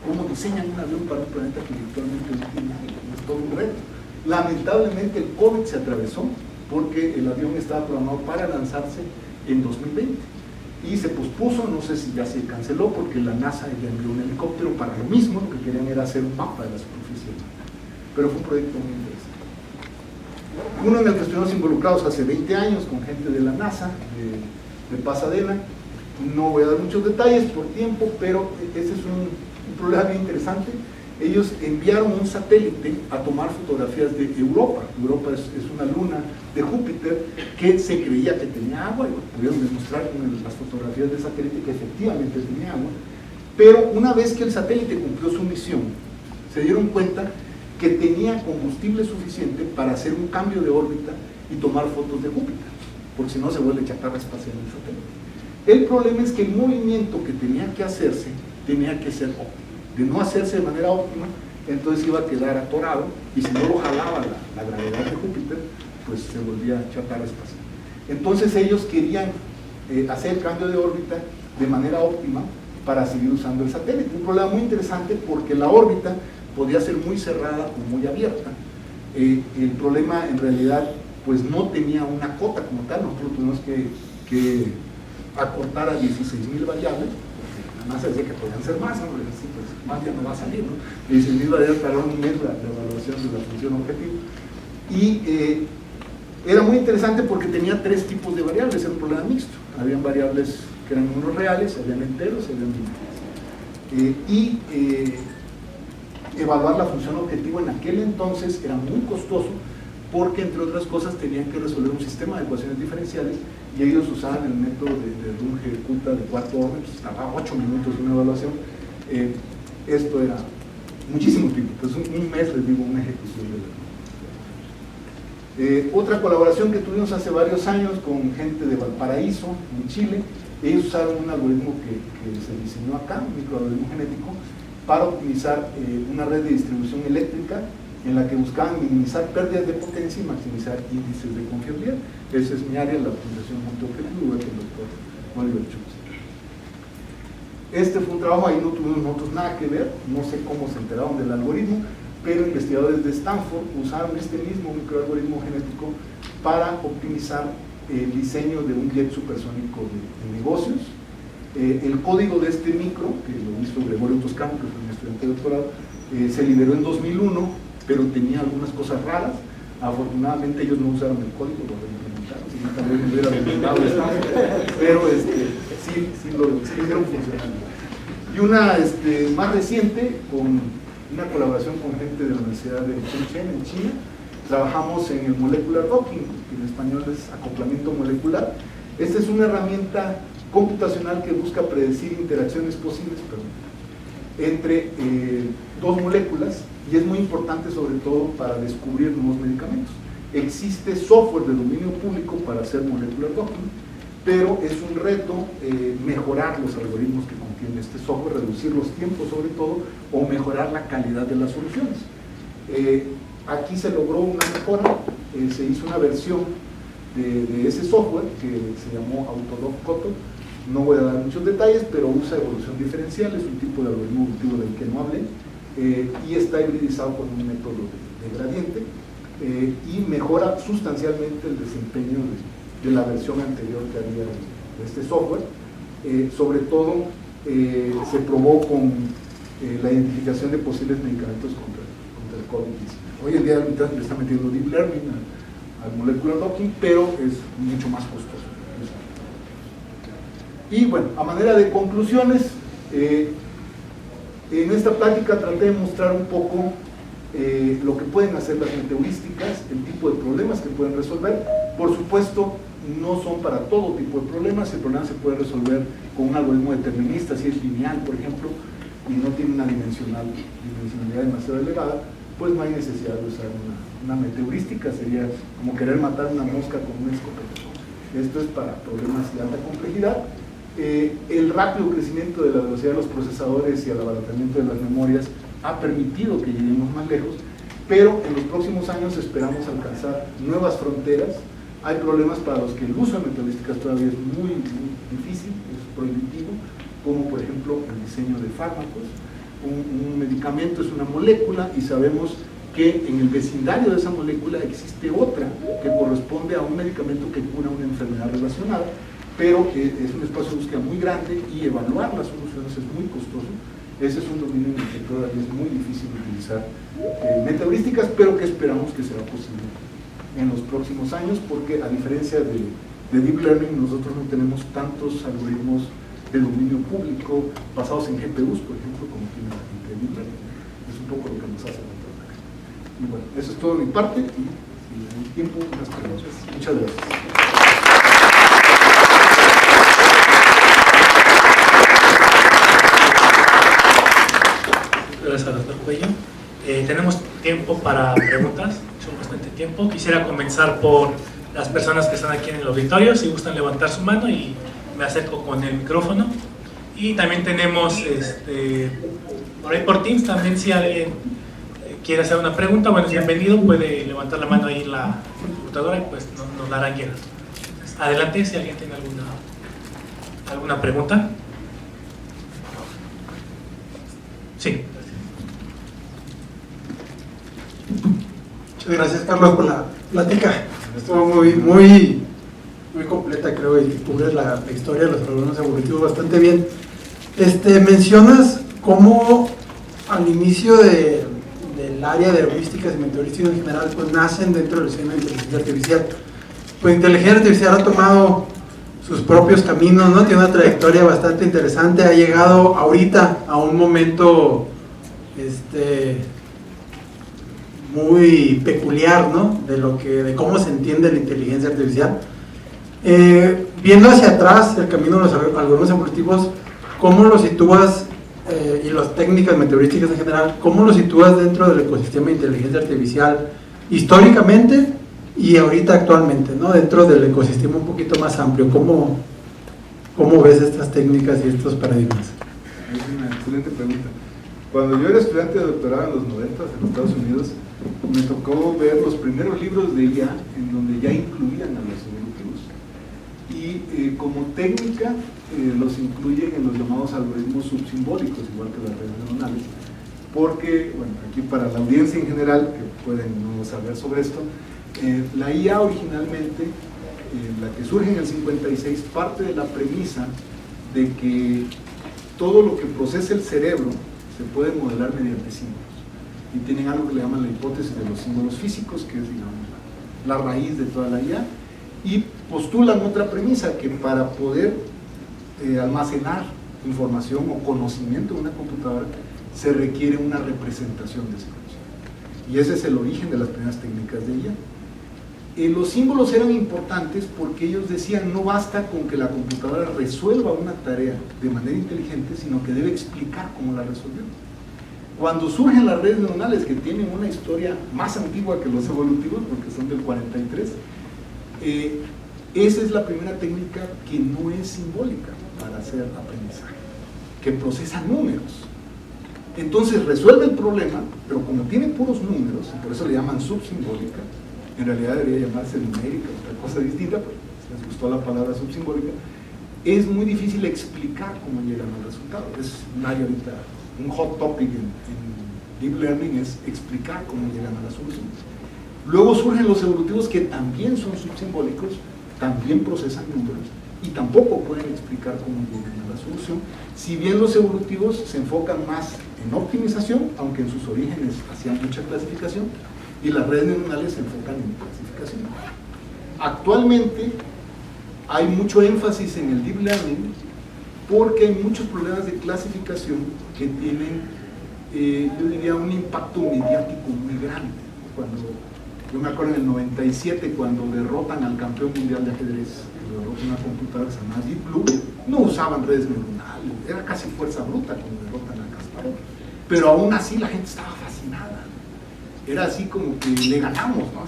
¿Cómo diseñan un avión para un planeta que virtualmente no tiene aire? Es todo un reto. Lamentablemente el COVID se atravesó porque el avión estaba programado para lanzarse en 2020 y se pospuso. No sé si ya se canceló porque la NASA ya envió un helicóptero para lo mismo. Lo que querían era hacer un mapa de la superficie de Marte, pero fue un proyecto muy interesante. Uno en el que estuvimos involucrados hace 20 años con gente de la NASA, de Pasadena. No voy a dar muchos detalles por tiempo, pero ese es un problema bien interesante. Ellos enviaron un satélite a tomar fotografías de Europa. Europa es una luna de Júpiter que se creía que tenía agua, y pudieron demostrar con las fotografías del satélite que efectivamente tenía agua. Pero una vez que el satélite cumplió su misión, se dieron cuenta que tenía combustible suficiente para hacer un cambio de órbita y tomar fotos de Júpiter, porque si no se vuelve chatarra espacial el satélite. El problema es que el movimiento que tenía que hacerse tenía que ser óptimo. De no hacerse de manera óptima, entonces iba a quedar atorado, y si no lo jalaba la gravedad de Júpiter, pues se volvía chatarra espacial. Entonces ellos querían hacer el cambio de órbita de manera óptima para seguir usando el satélite. Un problema muy interesante porque la órbita podía ser muy cerrada o muy abierta. El problema en realidad pues no tenía una cota como tal. Nosotros tuvimos que acortar a 16,000 variables, porque la NASA decía que podían ser más, ¿no? Así, pues, más ya no va a salir, ¿no? 16,000 variables para un mes la evaluación de la función objetivo. Y era muy interesante porque tenía 3 tipos de variables. Era un problema mixto. Habían variables que eran números reales, habían enteros, habían binaries. Evaluar la función objetivo en aquel entonces era muy costoso porque, entre otras cosas, tenían que resolver un sistema de ecuaciones diferenciales, y ellos usaban el método de Runge-Kutta de cuarto orden. Pues tardaba 8 minutos una evaluación. Esto era muchísimo tiempo. Pues un mes, les digo, una ejecución de la... Otra colaboración que tuvimos hace varios años con gente de Valparaíso, en Chile. Ellos usaron un algoritmo que se diseñó acá, un microalgoritmo genético, para optimizar una red de distribución eléctrica en la que buscaban minimizar pérdidas de potencia y maximizar índices de confiabilidad. Esa es mi área, la optimización multiobjetivo, igual que el doctor Oliver Schultz. Este fue un trabajo, ahí no tuvimos nosotros nada que ver, no sé cómo se enteraron del algoritmo, pero investigadores de Stanford usaron este mismo microalgoritmo genético para optimizar el diseño de un jet supersónico de negocios. El código de este micro, que lo hizo Gregorio Toscano, que fue mi estudiante de doctorado, se liberó en 2001, pero tenía algunas cosas raras. Afortunadamente ellos no usaron el código, lo implementaron, si no también me hubiera desmontado esto, pero sí lo hicieron funcionar. Y una más reciente, con una colaboración con gente de la Universidad de Shenzhen en China, trabajamos en el molecular docking, que en español es acoplamiento molecular. Esta es una herramienta computacional que busca predecir interacciones posibles entre 2 moléculas, y es muy importante sobre todo para descubrir nuevos medicamentos. Existe software de dominio público para hacer molecular docking, pero es un reto mejorar los algoritmos que contiene este software, reducir los tiempos sobre todo, o mejorar la calidad de las soluciones. Aquí se logró una mejora, se hizo una versión de ese software que se llamó Autodoc Koto. No voy a dar muchos detalles, pero usa evolución diferencial, es un tipo de algoritmo evolutivo del que no hablé, y está hibridizado con un método de gradiente, y mejora sustancialmente el desempeño de la versión anterior que había de este software. Sobre todo se probó con la identificación de posibles medicamentos contra contra el COVID-19. Hoy en día le está metiendo Deep Learning al Molecular Docking, pero es mucho más costoso. Y bueno, a manera de conclusiones, en esta plática traté de mostrar un poco lo que pueden hacer las metaheurísticas, el tipo de problemas que pueden resolver. Por supuesto, no son para todo tipo de problemas. El problema se puede resolver con un algoritmo determinista, si es lineal, por ejemplo, y no tiene una dimensionalidad demasiado elevada, pues no hay necesidad de usar una metaheurística. Sería como querer matar una mosca con una escopeta. Esto es para problemas de alta complejidad. El rápido crecimiento de la velocidad de los procesadores y el abaratamiento de las memorias ha permitido que lleguemos más lejos, pero en los próximos años esperamos alcanzar nuevas fronteras. Hay problemas para los que el uso de metaheurísticas todavía es muy difícil, es prohibitivo, como por ejemplo el diseño de fármacos. Un medicamento es una molécula y sabemos que en el vecindario de esa molécula existe otra que corresponde a un medicamento que cura una enfermedad relacionada, pero es un espacio de búsqueda muy grande y evaluar las soluciones es muy costoso. Ese es un dominio en el que todavía es muy difícil utilizar metaheurísticas, pero que esperamos que será posible en los próximos años, porque a diferencia de Deep Learning, nosotros no tenemos tantos algoritmos de dominio público basados en GPUs, por ejemplo, como tiene la gente de Deep Learning. Es un poco lo que nos hace falta. Y bueno, eso es todo de mi parte, y si hay tiempo, unas preguntas. Muchas gracias. Gracias, doctor Cuello. Tenemos tiempo para preguntas, son bastante tiempo. Quisiera comenzar por las personas que están aquí en el auditorio, si gustan levantar su mano y me acerco con el micrófono. Y también tenemos por ahí por Teams, también si alguien quiere hacer una pregunta, bueno, es bienvenido, puede levantar la mano ahí en la computadora y pues nos darán guía. Adelante, si alguien tiene alguna pregunta. Sí. Muchas gracias, Carlos, por la plática. Estuvo muy completa, creo, y cubres la historia de los algoritmos evolutivos bastante bien. Mencionas cómo al inicio del área de heurísticas y metaheurísticas en general, pues nacen dentro del diseño de inteligencia artificial. Pues inteligencia artificial ha tomado sus propios caminos, ¿no? Tiene una trayectoria bastante interesante, ha llegado ahorita a un momento muy peculiar, ¿no? De cómo se entiende la inteligencia artificial. Viendo hacia atrás el camino de los algoritmos evolutivos, ¿cómo lo sitúas, y las técnicas metaheurísticas en general, cómo lo sitúas dentro del ecosistema de inteligencia artificial históricamente y ahorita actualmente, ¿no? Dentro del ecosistema un poquito más amplio? ¿Cómo ves estas técnicas y estos paradigmas? Es una excelente pregunta. Cuando yo era estudiante de doctorado en los 90 en los Estados Unidos, me tocó ver los primeros libros de IA en donde ya incluían a los evolutivos. Y como técnica los incluyen en los llamados algoritmos subsimbólicos, igual que las redes neuronales, porque, bueno, aquí para la audiencia en general, que pueden no saber sobre esto, la IA originalmente, la que surge en el 56, parte de la premisa de que todo lo que procesa el cerebro se puede modelar mediante símbolos. Y tienen algo que le llaman la hipótesis de los símbolos físicos, que es, digamos, la raíz de toda la IA, y postulan otra premisa, que para poder almacenar información o conocimiento en una computadora se requiere una representación de ese conocimiento. Y ese es el origen de las primeras técnicas de IA. Los símbolos eran importantes porque ellos decían no basta con que la computadora resuelva una tarea de manera inteligente, sino que debe explicar cómo la resolvió. Cuando surgen las redes neuronales, que tienen una historia más antigua que los evolutivos, porque son del 43, esa es la primera técnica que no es simbólica para hacer aprendizaje, que procesa números. Entonces resuelve el problema, pero como tiene puros números, y por eso le llaman subsimbólica, en realidad debería llamarse numérica, otra cosa distinta, pero les gustó la palabra subsimbólica, es muy difícil explicar cómo llegan al resultado. Es un área ahorita, un hot topic en Deep Learning, es explicar cómo llegan a la solución. Luego surgen los evolutivos que también son subsimbólicos, también procesan números y tampoco pueden explicar cómo llegan a la solución, si bien los evolutivos se enfocan más en optimización, aunque en sus orígenes hacían mucha clasificación, y las redes neuronales se enfocan en clasificación. Actualmente hay mucho énfasis en el deep learning porque hay muchos problemas de clasificación que tienen, yo diría, un impacto mediático muy grande. Yo me acuerdo en el 97, cuando derrotan al campeón mundial de ajedrez, una computadora que se llama Deep Blue, no usaban redes neuronales, era casi fuerza bruta cuando derrotan a Kasparov, pero aún así la gente estaba fascinada, era así como que le ganamos, ¿no?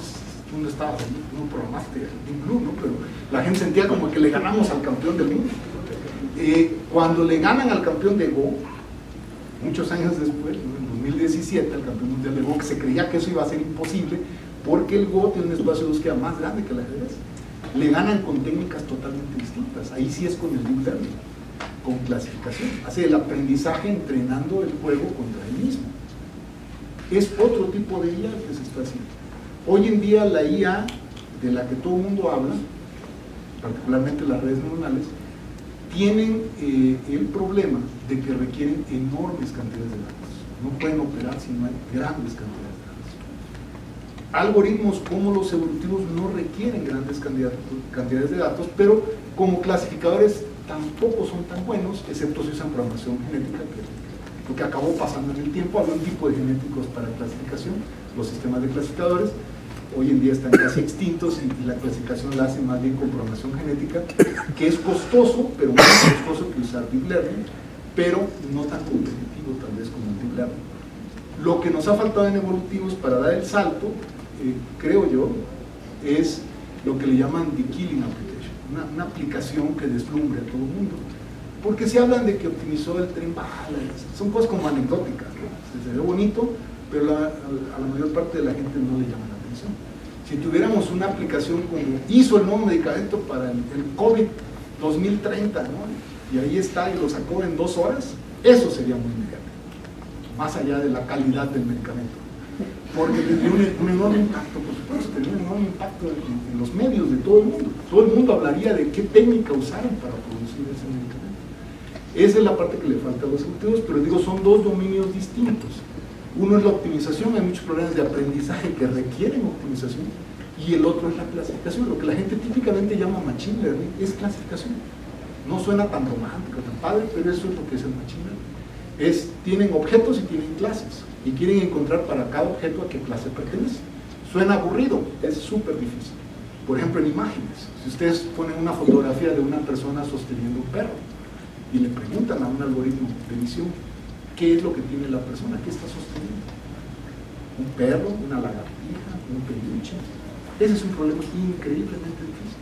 Tú no estabas allí, no programaste Deep Blue, ¿no? Pero la gente sentía como que le ganamos al campeón del mundo. Cuando le ganan al campeón de Go, muchos años después, ¿no? En 2017, al campeón mundial de Go, que se creía que eso iba a ser imposible, porque el Go tiene un espacio de búsqueda más grande que el ajedrez. Le ganan con técnicas totalmente distintas. Ahí sí es con el deep learning, con clasificación. Hace el aprendizaje entrenando el juego contra él mismo. Es otro tipo de IA que se está haciendo. Hoy en día la IA de la que todo el mundo habla, particularmente las redes neuronales, tienen el problema de que requieren enormes cantidades de datos. No pueden operar si no hay grandes cantidades de datos. Algoritmos como los evolutivos no requieren grandes cantidades de datos, pero como clasificadores tampoco son tan buenos, excepto si usan programación genética, que lo que acabó pasando en el tiempo. Había un tipo de genéticos para clasificación, los sistemas de clasificadores, hoy en día están casi extintos y la clasificación la hace más bien con programación genética, que es costoso, pero más costoso que usar deep learning, pero no tan competitivo tal vez como el deep learning. Lo que nos ha faltado en evolutivos para dar el salto, creo yo, es lo que le llaman the killing application, una aplicación que deslumbre a todo el mundo. Porque se hablan de que optimizó el tren bala, son cosas como anecdóticas, ¿no? Se ve bonito, pero a la mayor parte de la gente no le llama la atención. Si tuviéramos una aplicación como hizo el nuevo medicamento para el COVID 2030, ¿no? Y ahí está y lo sacó en 2 horas, eso sería muy mediático, más allá de la calidad del medicamento. Porque tendría un enorme impacto, por supuesto, tendría un enorme impacto en los medios de todo el mundo. Todo el mundo hablaría de qué técnica usaron para producir ese medicamento. Esa es la parte que le falta a los evolutivos, pero digo, son 2 dominios distintos. Uno es la optimización, hay muchos problemas de aprendizaje que requieren optimización, y el otro es la clasificación. Lo que la gente típicamente llama machine learning es clasificación. No suena tan romántico, tan padre, pero eso es lo que es el machine learning. Tienen objetos y tienen clases, y quieren encontrar para cada objeto a qué clase pertenece. Suena aburrido, es súper difícil. Por ejemplo, en imágenes, si ustedes ponen una fotografía de una persona sosteniendo un perro y le preguntan a un algoritmo de visión qué es lo que tiene la persona, qué está sosteniendo, un perro, una lagartija, un peluche. Ese es un problema increíblemente difícil.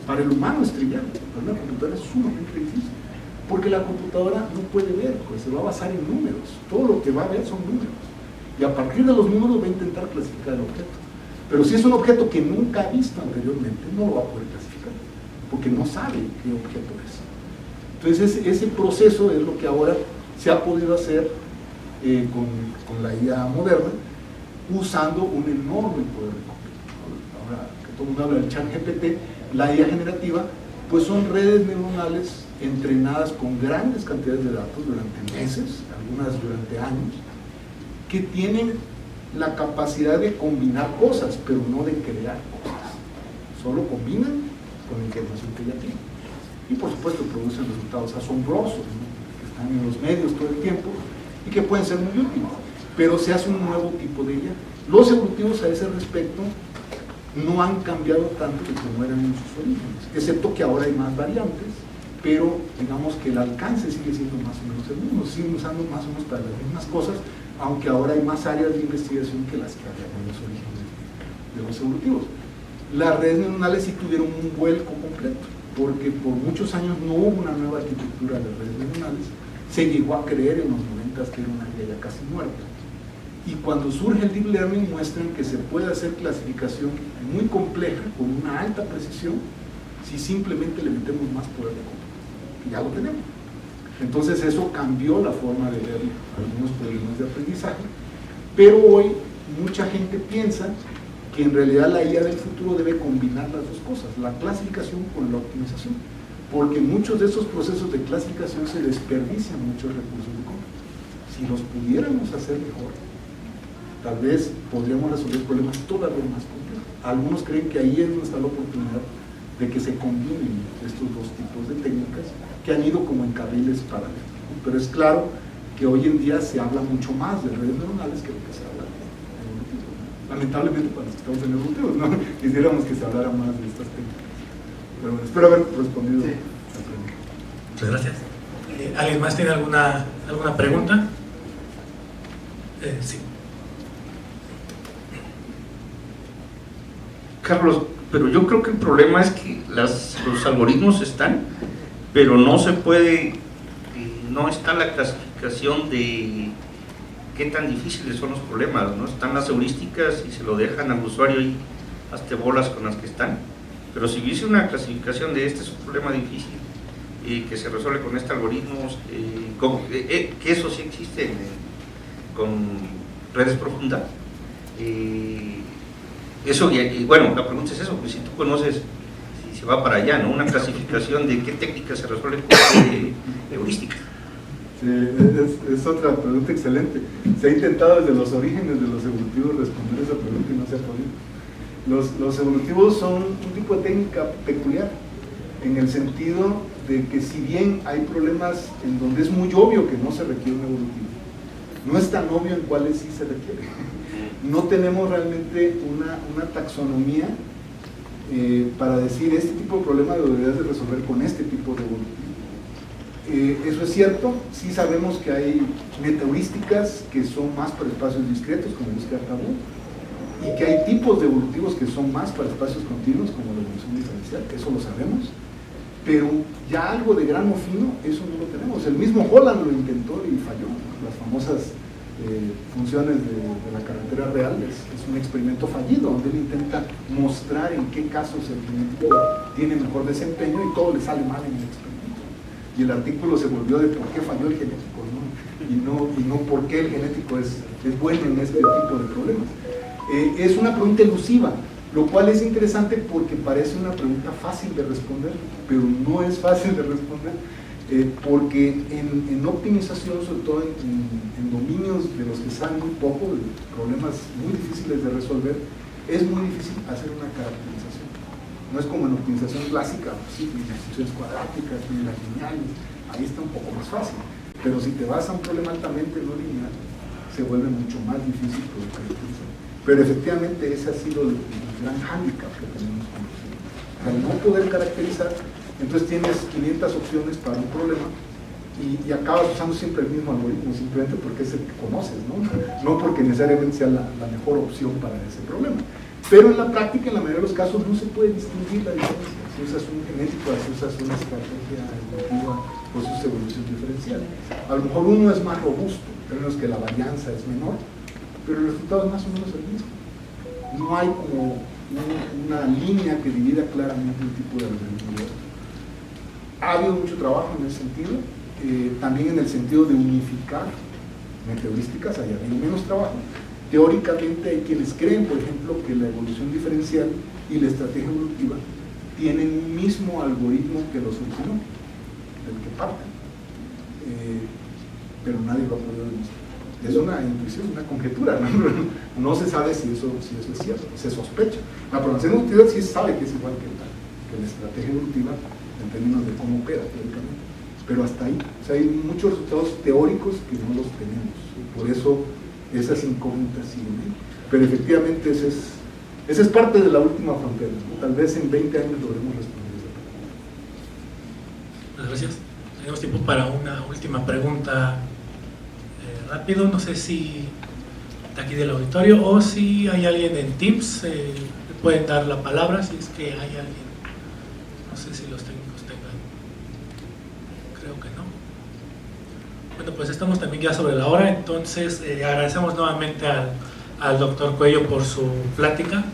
Para el humano es trivial, para una computadora es sumamente difícil, porque la computadora no puede ver, pues se va a basar en números. Todo lo que va a ver son números, y a partir de los números va a intentar clasificar el objeto. Pero si es un objeto que nunca ha visto anteriormente, no lo va a poder clasificar, porque no sabe qué objeto es. Entonces ese proceso es lo que ahora se ha podido hacer con la IA moderna, usando un enorme poder de cómputo. Ahora que todo el mundo habla del ChatGPT, la IA generativa, pues son redes neuronales entrenadas con grandes cantidades de datos durante meses, algunas durante años, que tienen la capacidad de combinar cosas, pero no de crear cosas. Solo combinan con la información que ya tienen. Y por supuesto producen resultados asombrosos, ¿no? Que están en los medios todo el tiempo y que pueden ser muy útiles, pero se hace un nuevo tipo de IA. Los evolutivos a ese respecto no han cambiado tanto de como eran en sus orígenes, excepto que ahora hay más variantes, pero digamos que el alcance sigue siendo más o menos el mismo, siguen usando más o menos para las mismas cosas, aunque ahora hay más áreas de investigación que las que había en los orígenes de los evolutivos. Las redes neuronales sí tuvieron un vuelco completo, porque por muchos años no hubo una nueva arquitectura de redes neuronales. Se llegó a creer en los 90 que era una área ya casi muerta, y cuando surge el deep learning muestran que se puede hacer clasificación muy compleja con una alta precisión si simplemente le metemos más poder de cómputo, y ya lo tenemos. Entonces eso cambió la forma de ver algunos problemas de aprendizaje, pero hoy mucha gente piensa que en realidad la IA del futuro debe combinar las dos cosas, la clasificación con la optimización. porque en muchos de esos procesos de clasificación se desperdician muchos recursos de compra. Si los pudiéramos hacer mejor, tal vez podríamos resolver problemas todavía más complejos. Algunos creen que ahí es donde está la oportunidad de que se combinen estos dos tipos de técnicas que han ido como en carriles paralelos, ¿no? Pero es claro que hoy en día se habla mucho más de redes neuronales que lo que se habla de evolutivos, ¿no? Lamentablemente para los que estamos en evolutivos, ¿no? Quisiéramos que se hablara más de estas técnicas. Pero bueno, espero haber respondido. Sí. La pregunta. Muchas gracias. ¿Alguien más tiene alguna pregunta? Sí. Carlos, pero yo creo que el problema es que los algoritmos están, pero no se puede, no está la clasificación de qué tan difíciles son los problemas, ¿no? Están las heurísticas y se lo dejan al usuario y hazte bolas con las que están. Pero si hubiese una clasificación de este es un problema difícil que se resuelve con este algoritmo, que eso sí existe con redes profundas. Eso, y bueno, la pregunta es eso, pues si tú conoces, si se va para allá, ¿no? Una clasificación de qué técnica se resuelve con heurística. Sí, es otra pregunta excelente. Se ha intentado desde los orígenes de los evolutivos responder esa pregunta y no se ha podido. Los evolutivos son un tipo de técnica peculiar, en el sentido de que si bien hay problemas en donde es muy obvio que no se requiere un evolutivo, no es tan obvio en cuáles sí se requiere. No tenemos realmente una taxonomía para decir este tipo de problema lo deberías de resolver con este tipo de evolutivo. Eso es cierto, sí sabemos que hay metaheurísticas que son más para espacios discretos, como búsqueda tabú, y que hay tipos de evolutivos que son más para espacios continuos, como la evolución diferencial, eso lo sabemos, pero ya algo de grano fino, eso no lo tenemos. El mismo Holland lo intentó y falló, ¿no? Las famosas funciones de la carretera real es un experimento fallido, donde él intenta mostrar en qué casos el genético tiene mejor desempeño y todo le sale mal en el experimento. Y el artículo se volvió de por qué falló el genético, ¿no? Y no por qué el genético es bueno en este tipo de problemas. Es una pregunta elusiva, lo cual es interesante porque parece una pregunta fácil de responder, pero no es fácil de responder, porque en optimización, sobre todo en dominios de los que saben muy poco, de problemas muy difíciles de resolver, es muy difícil hacer una caracterización. No es como en optimización clásica, pues sí, las funciones cuadráticas, las lineales, ahí está un poco más fácil, pero si te vas a un problema altamente no lineal, se vuelve mucho más difícil poder caracterizar. Pero efectivamente ese ha sido el gran hándicap que tenemos con los algoritmos. Al no poder caracterizar, entonces tienes 500 opciones para un problema y acabas usando siempre el mismo algoritmo, simplemente porque es el que conoces, ¿no? No porque necesariamente sea la mejor opción para ese problema. Pero en la práctica, en la mayoría de los casos, no se puede distinguir la diferencia. Si usas un genético, si usas una estrategia evolutiva o si usas evolución diferencial. A lo mejor uno es más robusto, en términos que la varianza es menor, pero el resultado es más o menos el mismo. No hay como una línea que divida claramente un tipo de algoritmo. Ha habido mucho trabajo en ese sentido, también en el sentido de unificar metaheurísticas, hay menos trabajo. Teóricamente hay quienes creen, por ejemplo, que la evolución diferencial y la estrategia evolutiva tienen un mismo algoritmo que los originó, del que parten, pero nadie lo ha podido demostrar. Es una intuición, una conjetura, no se sabe si eso es cierto, se sospecha. La programación evolutiva sí sabe que es igual que la estrategia evolutiva en términos de cómo opera teóricamente, pero hasta ahí. O sea, hay muchos resultados teóricos que no los tenemos, y por eso esas incógnitas siguen ahí. Pero efectivamente esa es parte de la última frontera, ¿no? Tal vez en 20 años logremos responder esa pregunta. Gracias. Tenemos tiempo para una última pregunta rápido. No sé si de aquí del auditorio o si hay alguien en Teams, pueden dar la palabra si es que hay alguien. No sé si los técnicos tengan. Creo que no. Bueno, pues estamos también ya sobre la hora, entonces agradecemos nuevamente al doctor Cuello por su plática.